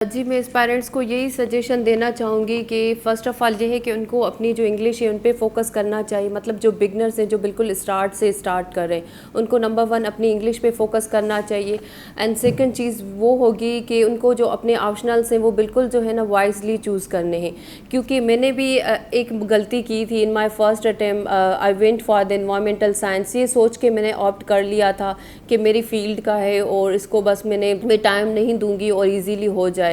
जी, मैं इस पेरेंट्स को यही सजेशन देना चाहूँगी कि फ़र्स्ट ऑफ़ ऑल ये है कि उनको अपनी जो इंग्लिश है उन पे फ़ोकस करना चाहिए। मतलब जो बिगनर्स हैं, जो बिल्कुल स्टार्ट से स्टार्ट कर रहे हैं, उनको नंबर 1 अपनी इंग्लिश पे फ़ोकस करना चाहिए। एंड सेकंड चीज़ वो होगी कि उनको जो अपने ऑप्शनल्स हैं वो बिल्कुल जो है ना वाइज़ली चूज़ करने हैं। क्योंकि मैंने भी एक गलती की थी in my first attempt. I went for the environmental science, ये सोच के मैंने ऑप्ट कर लिया था कि मेरी फ़ील्ड का है और इसको बस मैं टाइम नहीं दूँगी और ईज़िली हो जाएगा।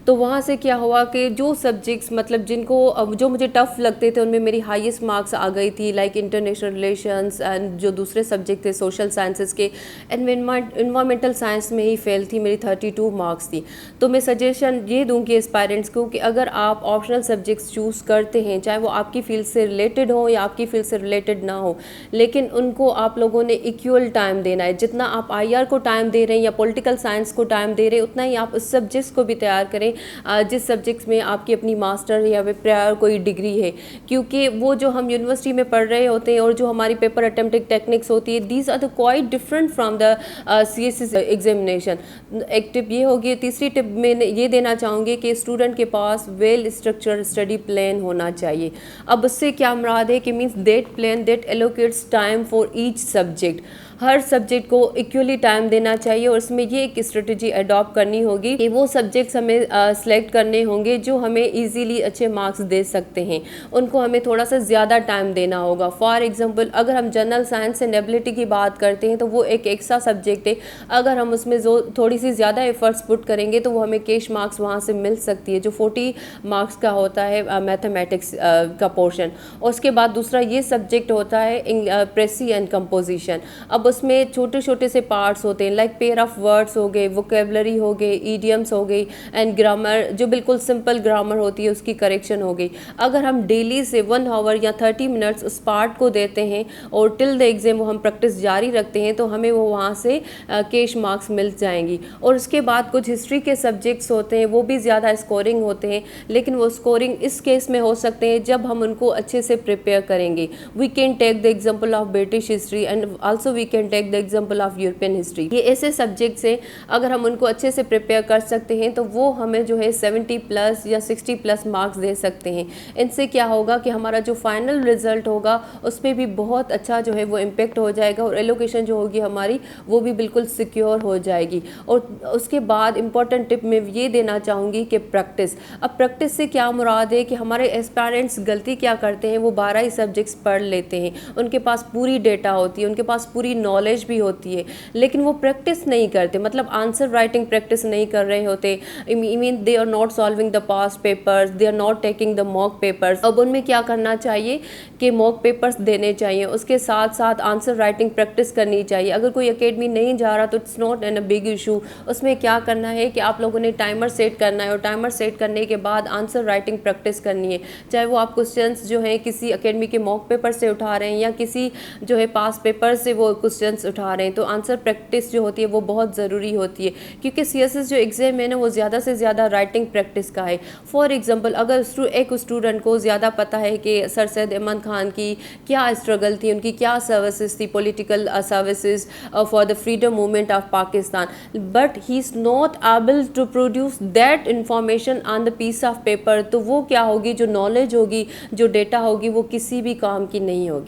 तो वहाँ से क्या हुआ कि जो सब्जेक्ट्स मतलब जो मुझे टफ़ लगते थे उनमें मेरी हाईएस्ट मार्क्स आ गई थी, लाइक इंटरनेशनल रिलेशंस एंड जो दूसरे सब्जेक्ट थे सोशल साइंसेस के। एनवायरमेंटल साइंस में ही फेल थी, मेरी 32 मार्क्स थी। तो मैं सजेशन ये दूंगी एस्पायरेंट्स को कि अगर आप ऑप्शनल सब्जेक्ट्स चूज़ करते हैं, चाहे वो आपकी फील्ड से रिलेटेड हो या आपकी फील्ड से रिलेटेड ना हो, लेकिन उनको आप लोगों ने इक्वल टाइम देना है। जितना आप आईआर को टाइम दे रहे हैं या पॉलिटिकल साइंस को टाइम दे रहे हैं, उतना ही आप उस सब्जेक्ट्स को भी तैयार करें जिस सब्जेक्ट्स में आपकी अपनी मास्टर या प्रायर कोई डिग्री है। क्योंकि वो जो हम यूनिवर्सिटी में पढ़ रहे होते हैं और जो हमारी पेपर अटेम्प्टिंग टेक्निक्स होती है, these are the quite different from the CSC examination. एक टिप ये होगी। तीसरी टिप मैं ये देना चाहूँगी कि स्टूडेंट के पास वेल स्ट्रक्चर्ड स्टडी प्लान होना चाहिए। अब उससे क्या मुराद है कि means that plan that allocates time for each subject. Her subject को इक्वली टाइम देना चाहिए और उसमें ये एक स्ट्रेटजी अडॉप्ट करनी होगी कि वो सब्जेक्ट्स हमें सेलेक्ट करने होंगे जो हमें इजीली अच्छे मार्क्स दे सकते हैं। उनको हमें थोड़ा सा ज़्यादा टाइम देना होगा। फॉर एग्जांपल अगर हम जनरल साइंस एंड एबिलिटी की बात करते हैं तो वो एक एक्स्ट्रा सब्जेक्ट है। अगर हम उसमें जो थोड़ी सी ज़्यादा एफर्ट्स पुट करेंगे तो वो हमें कैश मार्क्स वहाँ से मिल सकती है, जो 40 मार्क्स का होता है मैथमेटिक्स का पोर्शन। और उसके बाद दूसरा ये सब्जेक्ट होता है प्रेसी एंड कंपोजिशन। अब उसमें छोटे छोटे से पार्ट्स होते हैं, लाइक पेयर ऑफ वर्ड्स हो गए, वोकेबलरी हो गए, ईडियम्स हो गई एंड ग्रामर, जो बिल्कुल सिंपल ग्रामर होती है उसकी करेक्शन हो गई। अगर हम डेली से 1 आवर या 30 मिनट्स उस पार्ट को देते हैं और टिल द एग्जाम वो हम प्रैक्टिस जारी रखते हैं तो हमें वो वहाँ से कैश मार्क्स मिल जाएंगी। और उसके बाद कुछ हिस्ट्री के सब्जेक्ट्स होते हैं, वो भी ज़्यादा स्कोरिंग होते हैं, लेकिन वो स्कोरिंग इस केस में हो सकते हैं जब हम उनको अच्छे से प्रिपेयर करेंगे। We can take the example of British history and also we can take the example of European history. ये ऐसे सब्जेक्ट्स हैं, अगर हम उनको अच्छे से प्रिपेयर कर सकते हैं तो वो हमें जो है 70+ या 60+ मार्क्स दे सकते हैं। इनसे क्या होगा कि हमारा जो फाइनल रिजल्ट होगा उसमें भी बहुत अच्छा जो है वो इम्पेक्ट हो जाएगा और एलोकेशन जो होगी हमारी वो भी बिल्कुल सिक्योर हो जाएगी। और उसके बाद इंपॉर्टेंट टिप मैं ये देना चाहूँगी कि प्रैक्टिस। अब प्रैक्टिस से क्या मुराद है कि हमारे एस्पायरेंट्स गलती क्या करते हैं, वो 12 ही सब्जेक्ट्स पढ़ लेते हैं, उनके पास पूरी डेटा होती है, उनके पास पूरी नॉलेज भी होती है, लेकिन वो प्रैक्टिस नहीं करते। मतलब आंसर राइटिंग प्रैक्टिस नहीं कर रहे होते। I mean they are not solving the past papers, they are not taking the mock papers. अब उनमें क्या करना चाहिए कि मॉक पेपर्स देने चाहिए, उसके साथ साथ आंसर राइटिंग प्रैक्टिस करनी चाहिए। अगर कोई एकेडमी नहीं जा रहा तो it's not an a big issue. उसमें क्या करना है कि आप लोगों ने टाइमर सेट करना है और टाइमर सेट करने के बाद आंसर राइटिंग प्रैक्टिस करनी है। चाहे वो आप क्वेश्चंस जो हैं किसी एकेडमी के मॉक पेपर से उठा रहे हैं या किसी जो है पास पेपर से वो क्वेश्चंस उठा रहे हैं, तो आंसर प्रैक्टिस जो होती है वो बहुत ज़रूरी होती है। क्योंकि सीएसएस जो एग्जाम है ना वो ज़्यादा से ज़्यादा राइटिंग प्रैक्टिस का है। फॉर एग्जांपल अगर एक स्टूडेंट को ज़्यादा पता है कि सर सैयद अहमद खान की क्या स्ट्रगल थी, उनकी क्या सर्विसेज थी, political services for the freedom movement of Pakistan, but he is not able to produce that information on the piece of paper, तो वो क्या होगी, जो नॉलेज होगी, जो डेटा होगी, वो किसी भी काम की नहीं होगी।